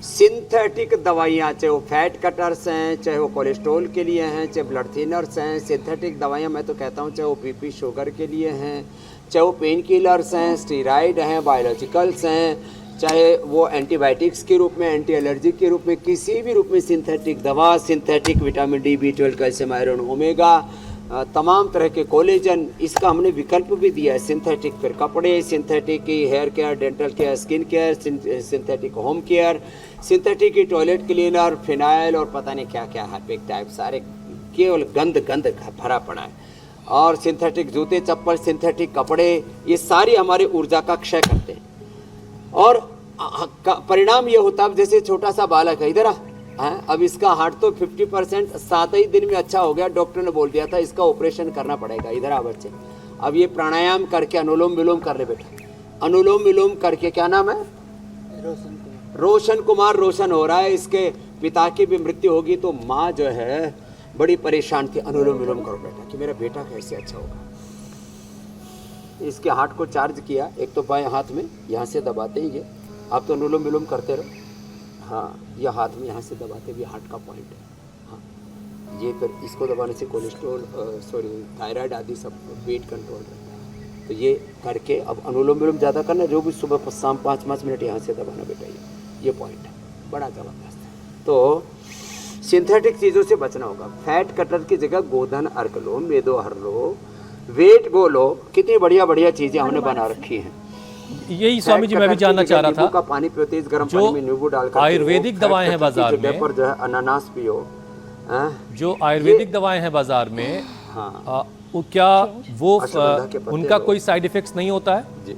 सिंथेटिक दवाइयाँ, चाहे वो फैट कटर्स हैं, चाहे वो कोलेस्ट्रॉल के लिए हैं, चाहे ब्लड थिनर्स हैं, सिंथेटिक दवाइयाँ मैं तो कहता हूँ चाहे वो बीपी शुगर के लिए हैं, चाहे वो पेन किलर्स हैं, स्टीराइड हैं, बायोलॉजिकल्स हैं, चाहे वो एंटीबायोटिक्स के रूप में, एंटी एलर्जिक के रूप में, किसी भी रूप में सिंथेटिक दवा, synthetic vitamin D, B12, calcium, iron, omega, तमाम तरह के कोलेजन, इसका हमने विकल्प भी दिया है। सिंथेटिक फिर कपड़े, सिंथेटिक की hair care, dental care, skin care, synthetic home care, synthetic की टॉयलेट क्लीनर, फिनाइल और पता नहीं क्या क्या हार्पिक टाइप, सारे केवल गंद गंद भरा पड़ा है। और सिंथेटिक जूते चप्पल, सिंथेटिक कपड़े, ये सारी हमारी ऊर्जा का क्षय करते हैं। और परिणाम ये होता है, जैसे छोटा सा बालक है, इधर अब इसका हार्ट तो 50% 7 ही दिन में अच्छा हो गया, डॉक्टर ने बोल दिया था इसका ऑपरेशन करना पड़ेगा, इधर आ बच्चे। अब ये प्राणायाम करके अनुलोम विलोम कर ले बेटा, अनुलोम विलोम करके, क्या नाम है, रोशन कुमार रोशन हो रहा है, इसके पिता की भी मृत्यु होगी तो माँ जो है बड़ी परेशान थी। अनुलोम विलोम करो बेटा कि मेरा बेटा कैसे अच्छा होगा। इसके हार्ट को चार्ज किया, एक तो बाएं हाथ में यहाँ से दबाते ही ये, आप तो अनुलोम विलोम करते रहो, हाँ, यह हाथ में यहाँ से दबाते भी हार्ट का पॉइंट है, हाँ, ये फिर इसको दबाने से कोलेस्ट्रॉल थायराइड आदि सब वेट कंट्रोल रहता है। तो ये करके अब अनुलोम विलोम ज़्यादा करना, जो भी सुबह शाम 5-5 मिनट यहाँ से दबाना बेटा, ये पॉइंट है, बड़ा ज़बरदस्त है। तो सिंथेटिक चीज़ों से बचना होगा। फैट कटर की जगह गोधन अर्क लो, मेदो हर लो, वेट गो लो, कितनी बढ़िया बढ़िया चीज़ें हमने बना रखी हैं। यही स्वामी जी मैं भी जानना चाह रहा नींबू का था, पानी पियो, तेज गर्म जो पानी में नींबू डालकर आयुर्वेदिक दवाएं हैं बाजार में, पर जो है अनानास पियो, जो आयुर्वेदिक दवाएं हैं बाजार में, हाँ वो क्या वो अश्वगंधा के पत्ते उनका लो। कोई साइड इफेक्ट्स नहीं होता है? जी,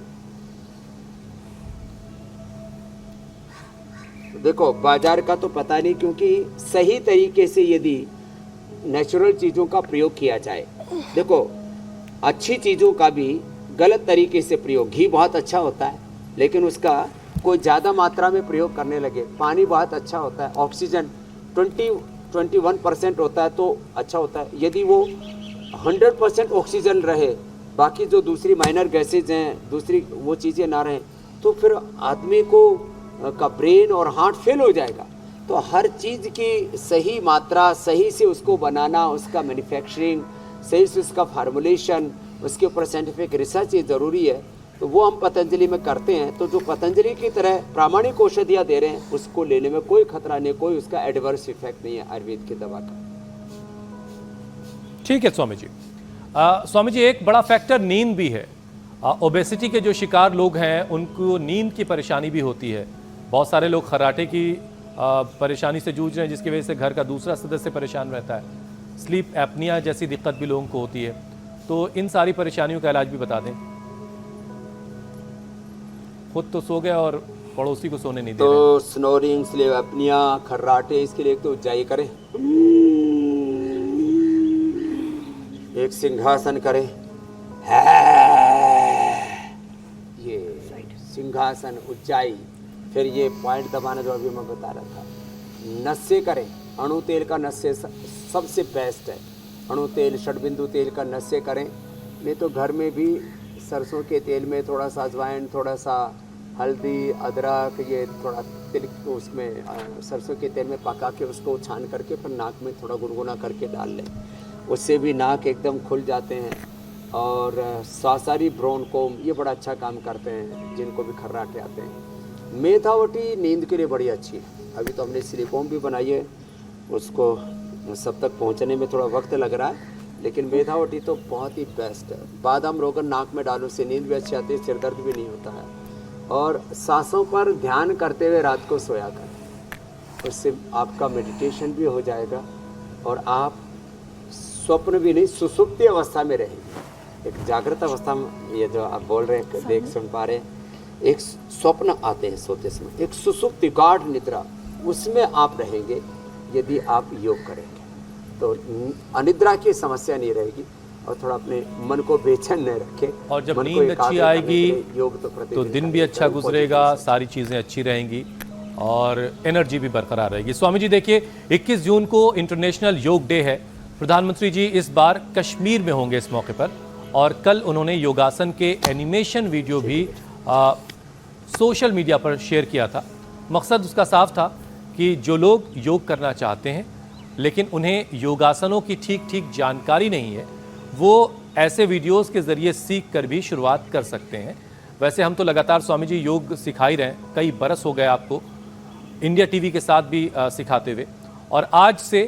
देखो बाजार का तो पता नहीं, क्योंकि सही तरीके से यदि नेचुरल चीज़ों का प्रयोग किया जाए, देखो अच्छी चीज़ों का भी गलत तरीके से प्रयोग, घी बहुत अच्छा होता है लेकिन उसका कोई ज़्यादा मात्रा में प्रयोग करने लगे, पानी बहुत अच्छा होता है, ऑक्सीजन 21% होता है तो अच्छा होता है, यदि वो 100% ऑक्सीजन रहे, बाकी जो दूसरी माइनर गैसेज हैं, दूसरी वो चीज़ें ना रहें, तो फिर आदमी को का ब्रेन और हार्ट फेल हो जाएगा। तो हर चीज़ की सही मात्रा, सही से उसको बनाना, उसका मैन्युफैक्चरिंग, सही से उसका फार्मूलेशन, उसके ऊपर साइंटिफिक रिसर्च ये ज़रूरी है। तो वो हम पतंजलि में करते हैं। तो जो पतंजलि की तरह प्रामाणिक औषधियाँ दे रहे हैं, उसको लेने में कोई खतरा नहीं, कोई उसका एडवर्स इफेक्ट नहीं है आयुर्वेद की दवा का। ठीक है स्वामी जी। स्वामी जी, एक बड़ा फैक्टर नींद भी है। ओबेसिटी के जो शिकार लोग हैं उनको नींद की परेशानी भी होती है। बहुत सारे लोग खर्राटे की परेशानी से जूझ रहे हैं, जिसकी वजह से घर का दूसरा सदस्य परेशान रहता है। स्लीप एपनिया जैसी दिक्कत भी लोगों को होती है। तो इन सारी परेशानियों का इलाज भी बता दें। खुद तो सो गए और पड़ोसी को सोने नहीं दे रहे। तो स्नोरिंग, स्लीप एपनिया, खर्राटे, इसके लिए एक तो उज्जाई करें, एक सिंहासन करें, ये सिंहासन, उज्जाई, फिर ये पॉइंट दबाना जो अभी मैं बता रहा था, नस्से करें, अणु तेल का नस्से सबसे बेस्ट है। अणु तेल, षडबिंदु तेल का नस्से करें। नहीं तो घर में भी सरसों के तेल में थोड़ा सा अजवाइन, थोड़ा सा हल्दी, अदरक, ये थोड़ा तिल उसमें सरसों के तेल में पका के उसको छान करके फिर नाक में थोड़ा गुनगुना करके डाल लें, उससे भी नाक एकदम खुल जाते हैं। और सासारी ब्रोन कोम, ये बड़ा अच्छा काम करते हैं जिनको भी खर्राटे आते हैं। मेथावटी नींद के लिए बड़ी अच्छी है। अभी तो हमने सिलिकॉन भी बनाई है, उसको सब तक पहुंचने में थोड़ा वक्त लग रहा है, लेकिन मेथावटी तो बहुत ही बेस्ट है। बादाम रोगन नाक में डालने से नींद भी अच्छी आती है, सिर दर्द भी नहीं होता है। और सांसों पर ध्यान करते हुए रात को सोया करें, उससे आपका मेडिटेशन भी हो जाएगा और आप स्वप्न भी नहीं, सुसुप्ति अवस्था में रहेंगे। एक जागृत अवस्था में, ये जो आप बोल रहे हैं, देख सुन पा रहे हैं, एक स्वप्न आते हैं सोते समय, एक सुसुप्ति, गाढ़ निद्रा, उसमें आप रहेंगे यदि आप योग करेंगे तो अनिद्रा की समस्या नहीं रहेगी। और थोड़ा अपने मन को बेचैन न रखें। और जब मन को नींद एकाग्र अच्छी करने के आएगी लिए योग तो तो दिन भी अच्छा गुजरेगा, सारी चीज़ें अच्छी रहेंगी और एनर्जी भी बरकरार रहेगी। स्वामी जी देखिए, 21 जून को इंटरनेशनल योग डे है। प्रधानमंत्री जी इस बार कश्मीर में होंगे इस मौके पर और कल उन्होंने योगासन के एनिमेशन वीडियो भी सोशल मीडिया पर शेयर किया था। मकसद उसका साफ था कि जो लोग योग करना चाहते हैं लेकिन उन्हें योगासनों की ठीक जानकारी नहीं है, वो ऐसे वीडियोस के ज़रिए सीख कर भी शुरुआत कर सकते हैं। वैसे हम तो लगातार स्वामी जी योग सिखा ही रहे हैं, कई बरस हो गए आपको इंडिया टीवी के साथ भी सिखाते हुए, और आज से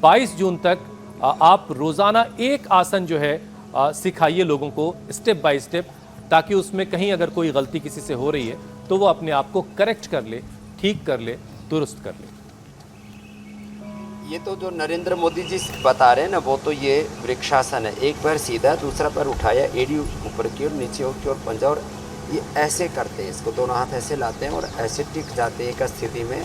22 जून तक आप रोज़ाना एक आसन जो है सिखाइए लोगों को स्टेप बाय स्टेप, ताकि उसमें कहीं अगर कोई गलती किसी से हो रही है तो वो अपने आप को करेक्ट कर ले, ठीक कर ले, दुरुस्त कर ले। ये तो जो नरेंद्र मोदी जी बता रहे हैं ना, वो तो ये वृक्षासन है। एक पैर सीधा, दूसरा पैर उठाया, एड़ी ऊपर की ओर, नीचे की ओर पंजा, और ये ऐसे करते हैं, इसको दोनों हाथ ऐसे लाते हैं और ऐसे टिक जाते हैं एक स्थिति में।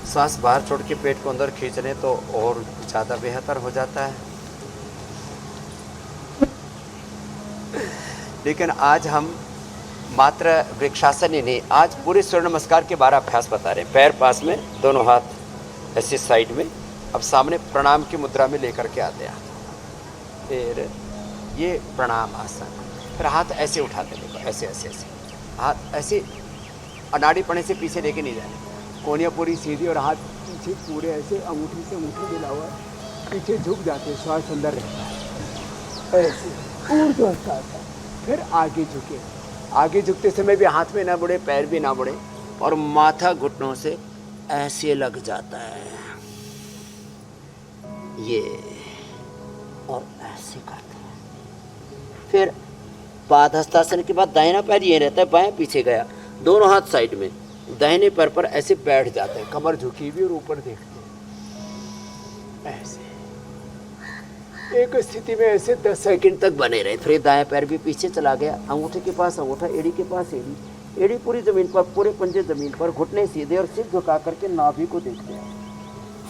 सांस बाहर छोड़ के पेट को अंदर खींच लें तो और ज़्यादा बेहतर हो जाता है। लेकिन आज हम मात्र वृक्षासन ही नहीं, आज पूरे सूर्य नमस्कार के 12 अभ्यास बता रहे हैं। पैर पास में, दोनों हाथ ऐसे साइड में, अब सामने प्रणाम की मुद्रा में लेकर के आते हैं। फिर ये प्रणाम आसन, फिर हाथ ऐसे उठाते हैं, देखो ऐसे ऐसे ऐसे हाथ ऐसे अनाड़ी पड़े से पीछे लेके नहीं जाने, कोनिया पूरी सीधी और हाथ पीछे पूरे ऐसे अंगूठी से अंगूठी मिला हुआ है, पीछे झुक जाते हैं, श्वास अंदर रहता है ऐसे ऊर्ध्वस्थ। फिर आगे झुके, आगे झुकते समय भी हाथ में ना बढ़े, पैर भी ना बढ़े, और माथा घुटनों से ऐसे लग जाता है ये, और ऐसे करते हैं। फिर पादहस्तासन के बाद दाहिना पैर ये रहता है, बाएं पीछे गया, दोनों हाथ साइड में, दाहिने पैर पर ऐसे बैठ जाते हैं, कमर झुकी हुई और ऊपर देखते हैं ऐसे। एक स्थिति में ऐसे 10 सेकंड तक बने रहे। फिर दाएं पैर भी पीछे चला गया, अंगूठे के पास अंगूठा, एड़ी के पास एड़ी, एड़ी पूरी जमीन पर, पूरे पंजे जमीन पर, घुटने सीधे और सिर झुका करके नाभि को देखते हैं,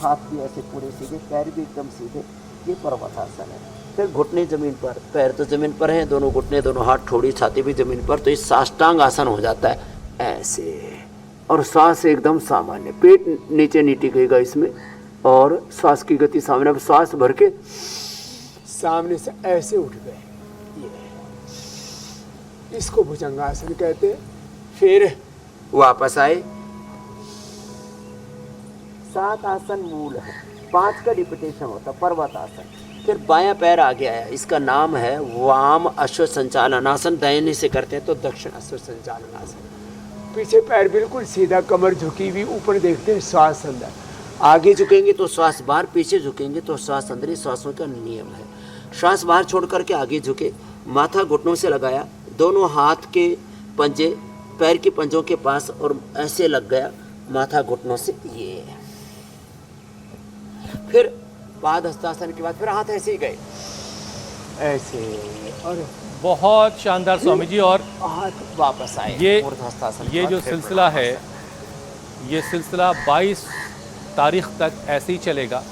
हाथ भी ऐसे पूरे सीधे, पैर भी एकदम सीधे। ये पर्वतासन है। फिर घुटने जमीन पर, पैर तो जमीन पर हैं, दोनों घुटने, दोनों हाथ, ठोड़ी, छाती भी जमीन पर, तो ये साष्टांग आसन हो जाता है ऐसे। और श्वास एकदम सामान्य, पेट नीचे नहीं टिकेगा इसमें, और श्वास की गति सामने। अब श्वास भर के सामने से ऐसे उठ गए, ये इसको भुजंगासन कहते हैं। फिर वापस आए। 7 आसन मूल है, 5 का रिपीटेशन होता, पर्वतासन। फिर बायां पैर आगे आया, इसका नाम है वाम अश्व संचालनासन। दाहिने से करते हैं तो दक्षिण अश्व संचालनासन। पीछे पैर बिल्कुल सीधा, कमर झुकी हुई, ऊपर देखते हैं, श्वास अंदर। आगे झुकेंगे तो श्वास बाहर, पीछे झुकेंगे तो श्वास अंदर। श्वासों का नियम है। श्वास बाहर छोड़ करके आगे झुके, माथा घुटनों से लगाया, दोनों हाथ के पंजे पैर के पंजों के पास और ऐसे लग गया, माथा घुटनों से ये। फिर पादहस्तासन के बाद फिर हाथ ऐसे ही गए ऐसे, और बहुत शानदार स्वामी जी। और हाथ वापस आए। ये जो सिलसिला है, ये सिलसिला 22 तारीख तक ऐसे ही चलेगा।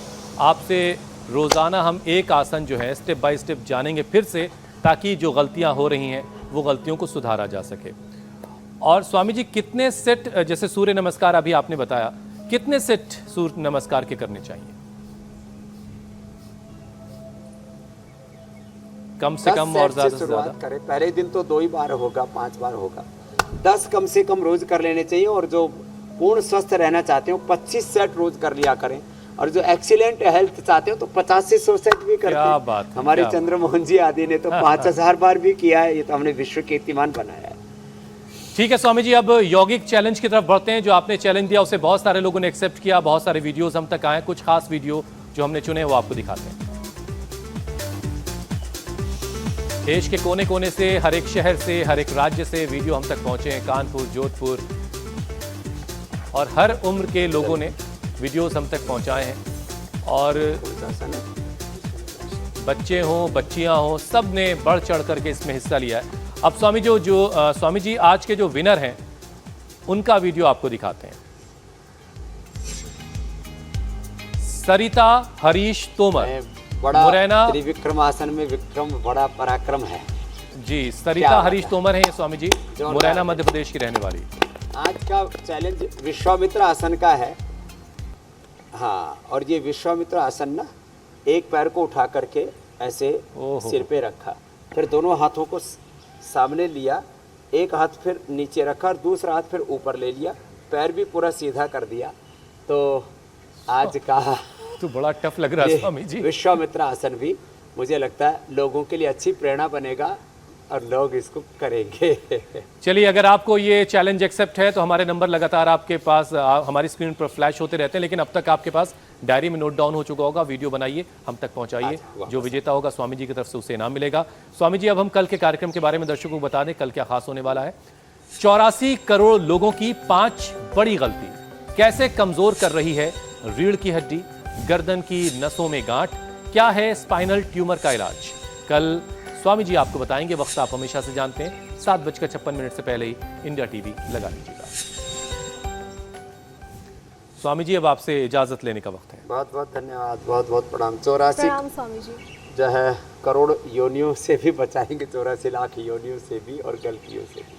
आपसे रोज़ाना हम एक आसन जो है स्टेप बाय स्टेप जानेंगे फिर से, ताकि जो गलतियां हो रही हैं वो गलतियों को सुधारा जा सके। और स्वामी जी कितने सेट, जैसे सूर्य नमस्कार अभी आपने बताया, कितने सेट सूर्य नमस्कार के करने चाहिए? कम से कम और ज़्यादा से ज़्यादा करें। पहले दिन तो 2 ही बार होगा, 5 बार होगा, 10 कम से कम रोज कर लेने चाहिए। और जो पूर्ण स्वस्थ रहना चाहते हो 25 सेट रोज कर लिया करें। और जो एक्सीलेंट हेल्थ चाहते हो तो 50 से 100 सेट भी करते हैं। बात है, हमारे चंद्रमोहन जी आदि ने तो 5000 बार भी किया है। ये तो हमने विश्व कीर्तिमान बनाया है। ठीक है स्वामी जी, अब यौगिक चैलेंज की तरफ बढ़ते हैं। जो आपने चैलेंज दिया उसे बहुत सारे लोगों ने एक्सेप्ट किया, बहुत सारे वीडियोस हम तक आए। कुछ खास वीडियो जो हमने चुने वो आपको दिखाते हैं। देश के कोने कोने से, हर एक शहर से, हर एक राज्य से वीडियो हम तक पहुंचे हैं। कानपुर, जोधपुर और हर उम्र के लोगों ने वीडियोस हम तक पहुंचाए हैं। और बच्चे हों, बच्चियां हों, सब ने बढ़ चढ़ करके इसमें हिस्सा लिया है। अब स्वामी स्वामी जी आज के जो विनर हैं उनका वीडियो आपको दिखाते हैं। सरिता हरीश तोमर, बड़ा मुरैना त्रिविक्रमासन में विक्रम बड़ा पराक्रम है जी। सरिता हरीश तोमर हैं ये स्वामी जी, मुरैना मध्य प्रदेश की रहने वाली। आज का चैलेंज विश्वामित्र आसन का है। हाँ, और ये विश्वामित्र आसन ना, एक पैर को उठा करके ऐसे सिर पे रखा, फिर दोनों हाथों को सामने लिया, एक हाथ फिर नीचे रखा और दूसरा हाथ फिर ऊपर ले लिया, पैर भी पूरा सीधा कर दिया। तो आज का तो बड़ा टफ लग रहा है स्वामी जी। विश्वामित्र आसन भी मुझे लगता है लोगों के लिए अच्छी प्रेरणा बनेगा और लोग इसको करेंगे। चलिए, अगर आपको ये चैलेंज एक्सेप्ट है तो हमारे नंबर लगातार आपके पास हमारी स्क्रीन पर फ्लैश होते रहते हैं, लेकिन अब तक आपके पास डायरी में नोट डाउन हो चुका होगा। वीडियो बनाइए, हम तक पहुंचाइए। जो विजेता होगा स्वामी जी की तरफ से उसे इनाम मिलेगा। स्वामी जी, अब हम कल के कार्यक्रम के बारे में दर्शकों को बता दें, कल क्या खास होने वाला है। 84 करोड़ लोगों की 5 बड़ी गलती कैसे कमजोर कर रही है रीढ़ की हड्डी, गर्दन की नसों में गांठ, क्या है स्पाइनल ट्यूमर का इलाज, कल स्वामी जी आपको बताएंगे। वक्त आप हमेशा से जानते हैं, 7:56 से पहले ही इंडिया टीवी लगा लीजिएगा। स्वामी जी, अब आपसे इजाजत लेने का वक्त है। बहुत बहुत धन्यवाद, बहुत बहुत प्रणाम। 84 प्रणाम स्वामी जी। जो है करोड़ योनियों से भी बचाएंगे, 84 लाख योनियों से भी और गलतियों से भी।